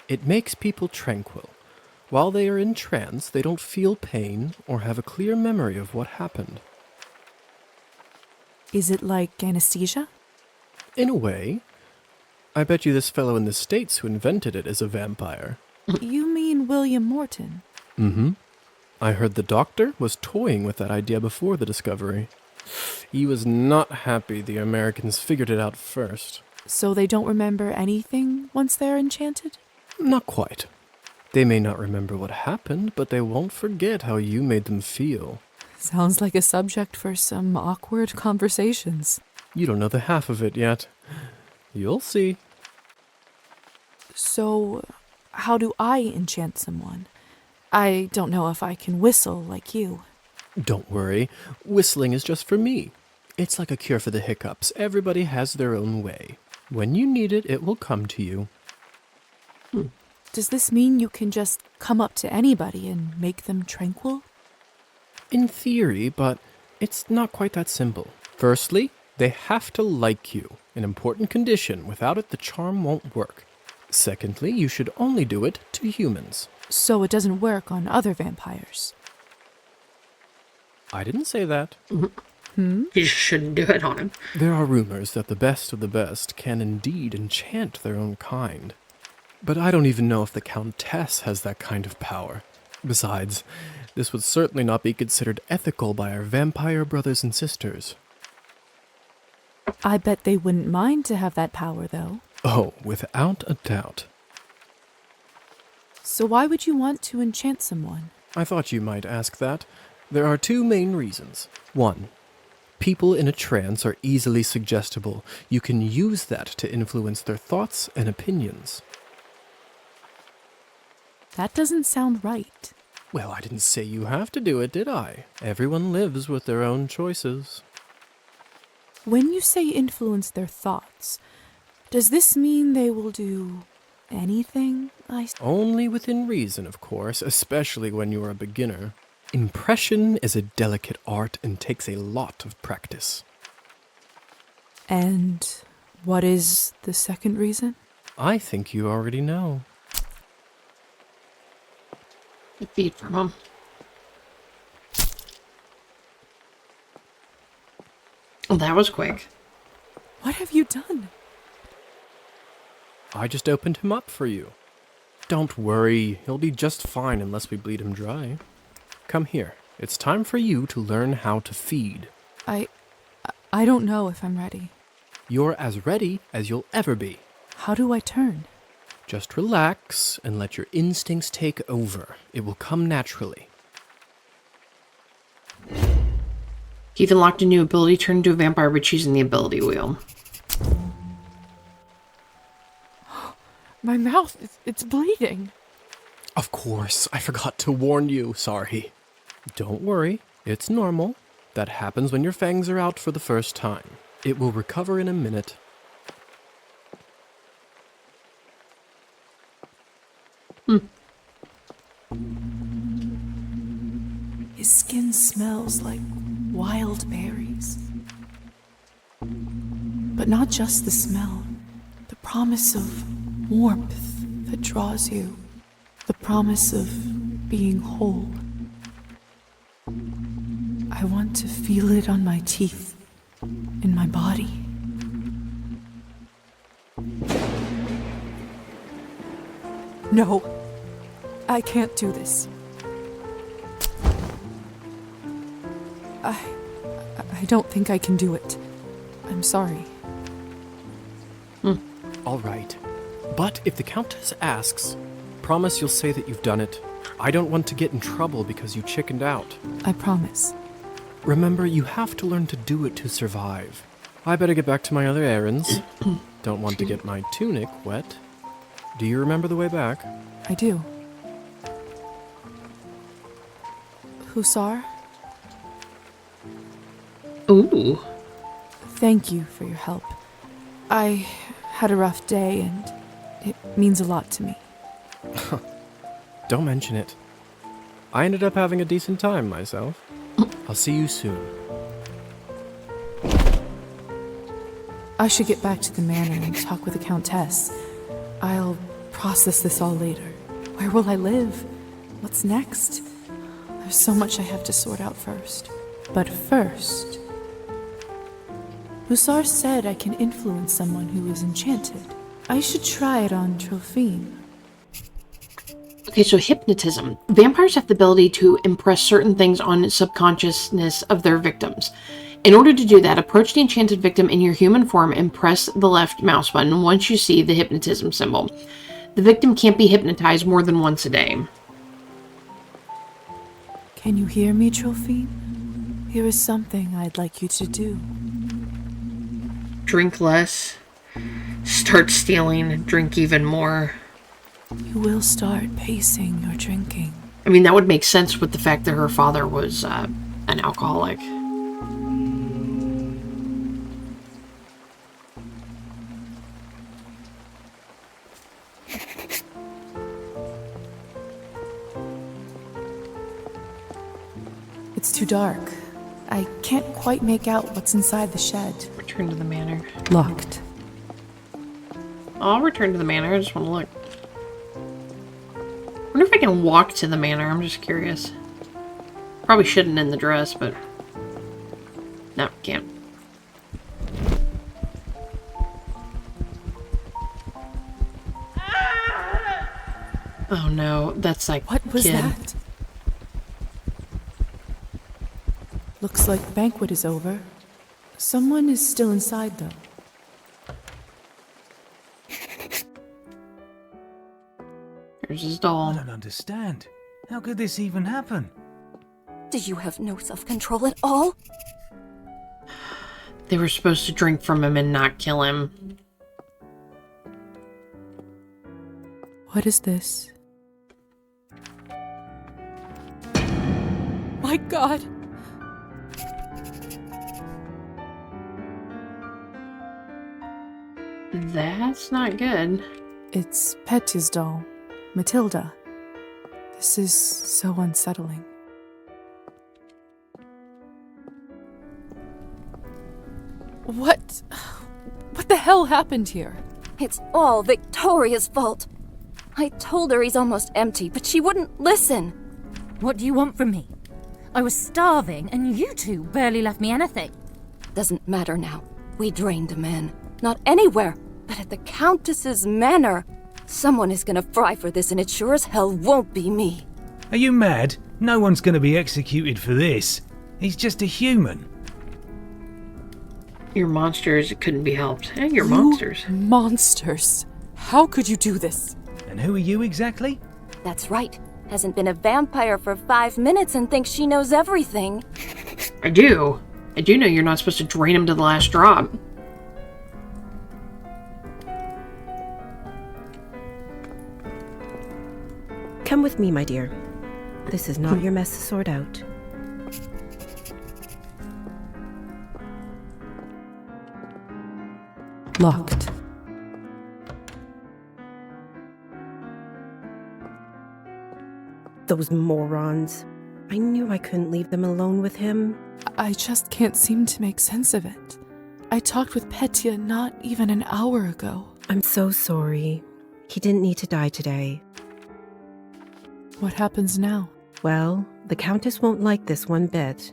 It makes people tranquil. While they are in trance, they don't feel pain or have a clear memory of what happened. Is it like anesthesia? In a way. I bet you this fellow in the States who invented it is a vampire. You mean William Morton? Mm-hmm. I heard the doctor was toying with that idea before the discovery. He was not happy the Americans figured it out first. So they don't remember anything once they're enchanted? Not quite. They may not remember what happened, but they won't forget how you made them feel. Sounds like a subject for some awkward conversations. You don't know the half of it yet. You'll see. So, how do I enchant someone? I don't know if I can whistle like you. Don't worry. Whistling is just for me. It's like a cure for the hiccups. Everybody has their own way. When you need it, it will come to you. Does this mean you can just come up to anybody and make them tranquil? In theory, but it's not quite that simple. Firstly, they have to like you, an important condition. Without it, the charm won't work. Secondly, you should only do it to humans. So it doesn't work on other vampires? I didn't say that. You just shouldn't do it on him. There are rumors that the best of the best can indeed enchant their own kind. But I don't even know if the Countess has that kind of power. Besides, this would certainly not be considered ethical by our vampire brothers and sisters. I bet they wouldn't mind to have that power, though. Oh, without a doubt. So why would you want to enchant someone? I thought you might ask that. There are 2 main reasons. 1. People in a trance are easily suggestible. You can use that to influence their thoughts and opinions. That doesn't sound right. Well, I didn't say you have to do it, did I? Everyone lives with their own choices. When you say influence their thoughts, does this mean they will do anything? Only within reason, of course, especially when you are a beginner. Impression is a delicate art and takes a lot of practice. And what is the second reason? I think you already know. A feed from him. Oh, that was quick. What have you done? I just opened him up for you. Don't worry, he'll be just fine unless we bleed him dry. Come here. It's time for you to learn how to feed. I don't know if I'm ready. You're as ready as you'll ever be. How do I turn? Just relax and let your instincts take over. It will come naturally. Keith unlocked a new ability, turned into a vampire by choosing the ability wheel. My mouth, it's bleeding. Of course, I forgot to warn you. Sorry. Don't worry, it's normal. That happens when your fangs are out for the first time. It will recover in a minute. His skin smells like wild berries. But not just the smell. The promise of warmth that draws you. The promise of being whole. I want to feel it on my teeth, in my body. No, I can't do this. I don't think I can do it. I'm sorry. All right. But if the Countess asks, promise you'll say that you've done it. I don't want to get in trouble because you chickened out. I promise. Remember, you have to learn to do it to survive. I better get back to my other errands. Don't want to get my tunic wet. Do you remember the way back? I do. Hussar? Ooh. Thank you for your help. I had a rough day and it means a lot to me. Don't mention it. I ended up having a decent time myself. I'll see you soon. I should get back to the manor and talk with the Countess. I'll process this all later. Where will I live? What's next? There's so much I have to sort out first. But first... Hussar said I can influence someone who is enchanted. I should try it on Trophine. Okay, so hypnotism. Vampires have the ability to impress certain things on the subconsciousness of their victims. In order to do that, approach the enchanted victim in your human form and press the left mouse button once you see the hypnotism symbol. The victim can't be hypnotized more than once a day. Can you hear me, Trophine? Here is something I'd like you to do. Drink less. Start stealing. Drink even more. You will start pacing your drinking. I mean, that would make sense with the fact that her father was an alcoholic. It's too dark. I can't quite make out what's inside the shed. Return to the manor. Locked. I'll return to the manor. I just want to look. I wonder if I can walk to the manor. I'm just curious. Probably shouldn't in the dress, but... No, can't. Oh no, that's like What was kid. that? Looks like the banquet is over. Someone is still inside, though. There's his doll. I don't understand. How could this even happen? Do you have no self-control at all? They were supposed to drink from him and not kill him. What is this? My God! That's not good. It's Petya's doll, Matilda. This is so unsettling. What the hell happened here? It's all Victoria's fault. I told her he's almost empty, but she wouldn't listen. What do you want from me? I was starving, and you two barely left me anything. Doesn't matter now. We drained a man. Not anywhere, but at the Countess's manor. Someone is gonna fry for this, and it sure as hell won't be me. Are you mad? No one's going to be executed for this. He's just a human. You're monsters. It couldn't be helped. Hey, you're monsters. Monsters. How could you do this? And who are you exactly? That's right. Hasn't been a vampire for 5 minutes and thinks she knows everything. I do. I do know you're not supposed to drain him to the last drop. Come with me, my dear. This is not your mess to sort out. Locked. Those morons. I knew I couldn't leave them alone with him. I just can't seem to make sense of it. I talked with Petya not even an hour ago. I'm so sorry. He didn't need to die today. What happens now? Well, the Countess won't like this one bit.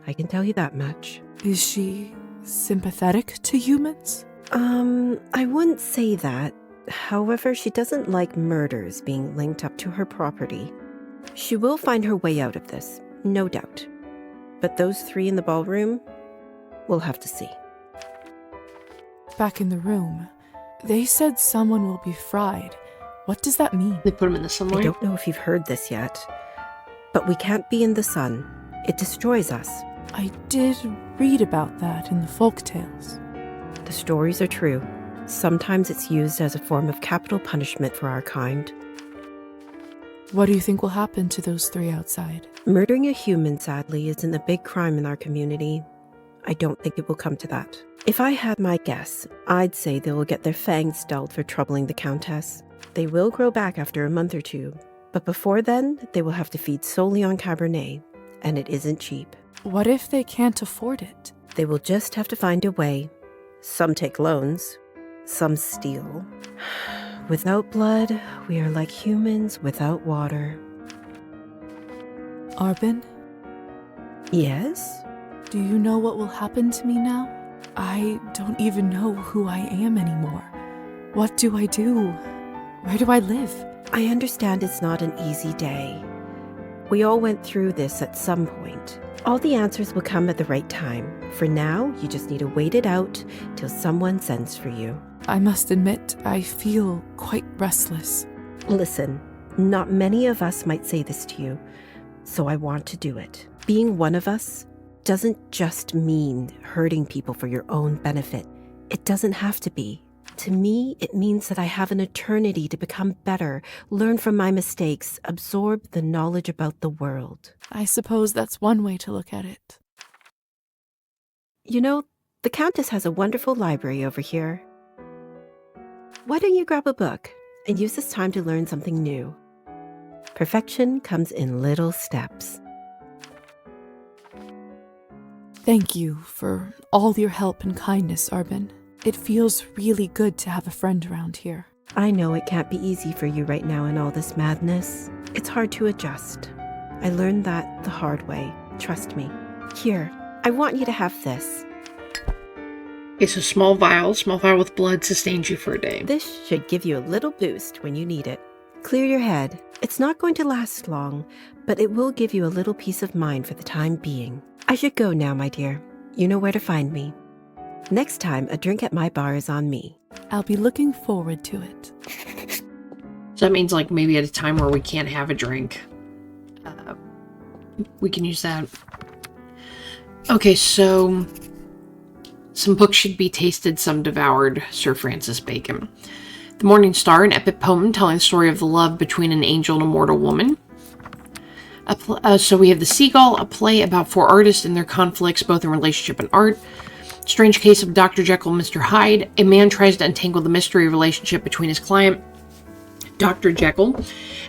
I can tell you that much. Is she sympathetic to humans? I wouldn't say that. However, she doesn't like murders being linked up to her property. She will find her way out of this, no doubt. But those three in the ballroom, we'll have to see. Back in the room, they said someone will be fried. What does that mean? They put him in the sunlight? I don't know if you've heard this yet, but we can't be in the sun. It destroys us. I did read about that in the folk tales. The stories are true. Sometimes it's used as a form of capital punishment for our kind. What do you think will happen to those three outside? Murdering a human, sadly, isn't a big crime in our community. I don't think it will come to that. If I had my guess, I'd say they will get their fangs dulled for troubling the Countess. They will grow back after a month or two, but before then, they will have to feed solely on Cabernet, and it isn't cheap. What if they can't afford it? They will just have to find a way. Some take loans, some steal. Without blood, we are like humans without water. Arbin? Yes? Do you know what will happen to me now? I don't even know who I am anymore. What do I do? Where do I live? I understand it's not an easy day. We all went through this at some point. All the answers will come at the right time. For now, you just need to wait it out till someone sends for you. I must admit, I feel quite restless. Listen, not many of us might say this to you, so I want to do it. Being one of us doesn't just mean hurting people for your own benefit. It doesn't have to be. To me, it means that I have an eternity to become better, learn from my mistakes, absorb the knowledge about the world. I suppose that's one way to look at it. You know, the Countess has a wonderful library over here. Why don't you grab a book and use this time to learn something new? Perfection comes in little steps. Thank you for all your help and kindness, Arbin. It feels really good to have a friend around here. I know it can't be easy for you right now in all this madness. It's hard to adjust. I learned that the hard way. Trust me. Here, I want you to have this. It's a small vial with blood sustains you for a day. This should give you a little boost when you need it. Clear your head. It's not going to last long, but it will give you a little peace of mind for the time being. I should go now, my dear. You know where to find me. Next time, a drink at my bar is on me. I'll be looking forward to it. So that means like maybe at a time where we can't have a drink. We can use that. Okay, so some books should be tasted, some devoured. Sir Francis Bacon. The Morning Star, an epic poem telling the story of the love between an angel and a mortal woman. So we have The Seagull, a play about four artists and their conflicts, both in relationship and art. Strange Case of Dr. Jekyll and Mr. Hyde. A man tries to untangle the mystery relationship between his client, Dr. Jekyll,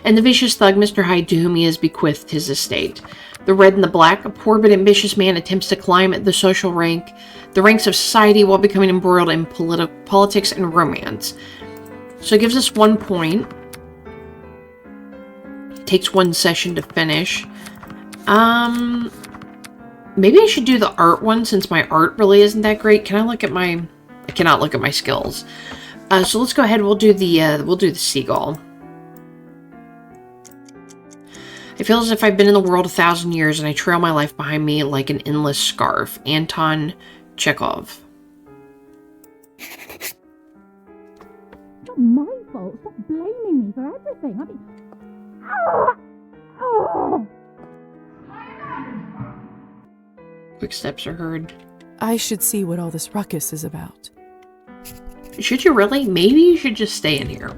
and the vicious thug, Mr. Hyde, to whom he has bequeathed his estate. The Red and the Black. A poor but ambitious man attempts to climb the ranks of society while becoming embroiled in politics and romance. So it gives us 1 point. It takes 1 session to finish. Maybe I should do the art one since my art really isn't that great. Can I look at my... I cannot look at my skills. So let's go ahead. We'll do the Seagull. I feel as if I've been in the world 1,000 years and I trail my life behind me like an endless scarf. Anton Chekhov. It's not my fault. Stop blaming me for everything. I mean... Quick steps are heard. I should see what all this ruckus is about. Should you really? Maybe you should just stay in here.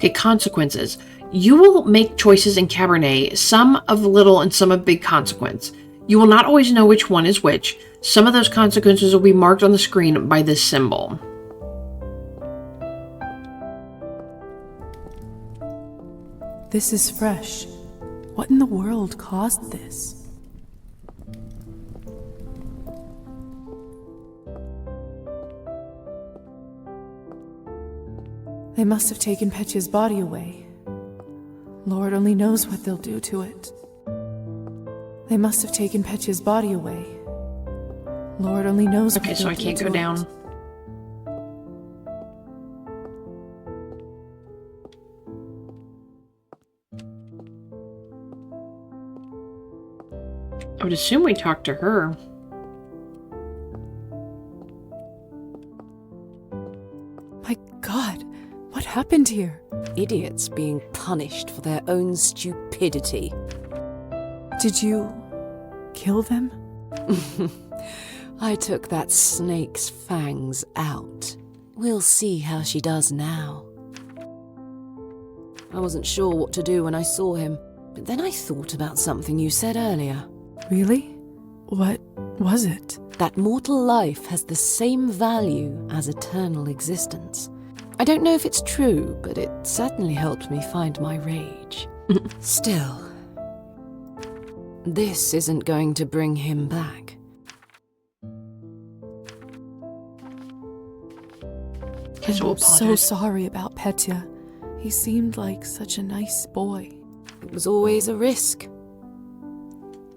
Okay, consequences. You will make choices in Cabernet, some of little and some of big consequence. You will not always know which one is which. Some of those consequences will be marked on the screen by this symbol. This is fresh. What in the world caused this? They must have taken Petya's body away. Lord only knows what they'll do to it. They must have taken Petya's body away. Lord only knows what Okay, so I can't go down. I would assume we talked to her. My God, what happened here? Idiots being punished for their own stupidity. Did you kill them? I took that snake's fangs out. We'll see how she does now. I wasn't sure what to do when I saw him, but then I thought about something you said earlier. Really? What was it? That mortal life has the same value as eternal existence. I don't know if it's true, but it certainly helped me find my rage. Still, this isn't going to bring him back. I'm so sorry about Petya. He seemed like such a nice boy. It was always a risk.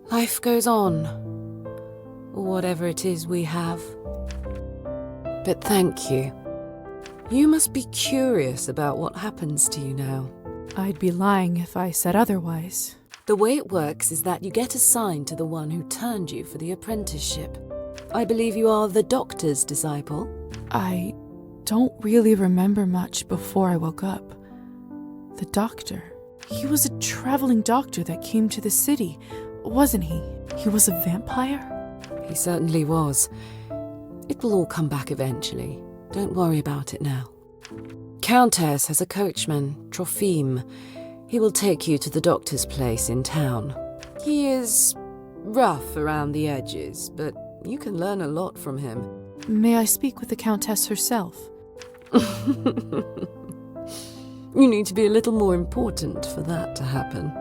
Life goes on, or whatever it is we have. But thank you. You must be curious about what happens to you now. I'd be lying if I said otherwise. The way it works is that you get assigned to the one who turned you for the apprenticeship. I believe you are the doctor's disciple. I don't really remember much before I woke up. The doctor. He was a traveling doctor that came to the city, wasn't he? He was a vampire? He certainly was. It will all come back eventually. Don't worry about it now. Countess has a coachman, Trophime. He will take you to the doctor's place in town. He is rough around the edges, but you can learn a lot from him. May I speak with the Countess herself? You need to be a little more important for that to happen.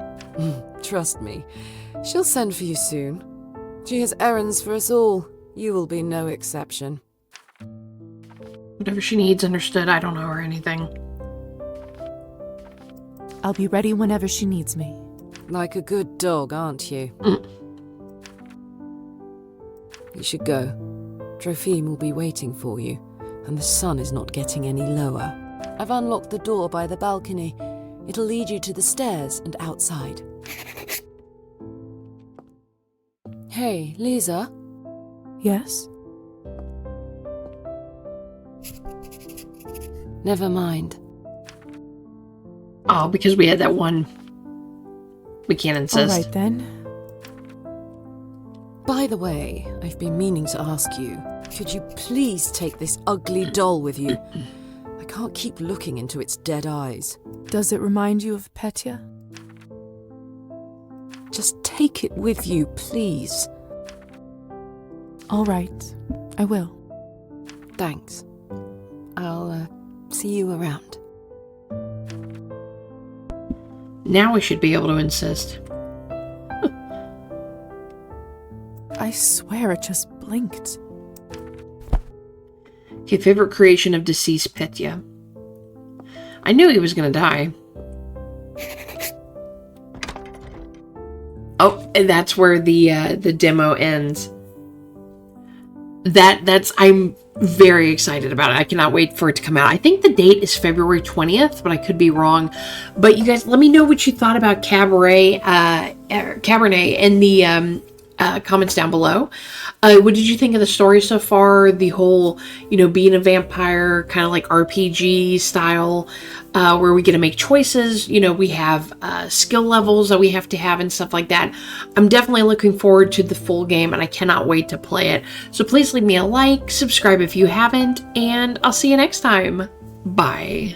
Trust me, she'll send for you soon. She has errands for us all. You will be no exception. Whatever she needs, understood. I don't know her anything. I'll be ready whenever she needs me. Like a good dog, aren't you? You should go. Trophime will be waiting for you, and the sun is not getting any lower. I've unlocked the door by the balcony. It'll lead you to the stairs and outside. Hey, Lisa? Yes? Never mind. Oh, because we had that one. We can't insist. All right, then. By the way, I've been meaning to ask you, could you please take this ugly doll with you? I can't keep looking into its dead eyes. Does it remind you of Petya? Just take it with you, please. All right, I will. Thanks. I'll see you around. Now we should be able to insist. I swear it just blinked. Okay, favorite creation of deceased Petya. I knew he was gonna die. Oh, and that's where the demo ends. I'm very excited about it. I cannot wait for it to come out. I think the date is February 20th, but I could be wrong. But you guys, let me know what you thought about Cabernet in the comments down below. What did you think of the story so far? The whole, being a vampire, kind of like RPG style, where we get to make choices. We have skill levels that we have to have and stuff like that. I'm definitely looking forward to the full game, and I cannot wait to play it. So please leave me a like, subscribe if you haven't, and I'll see you next time. Bye.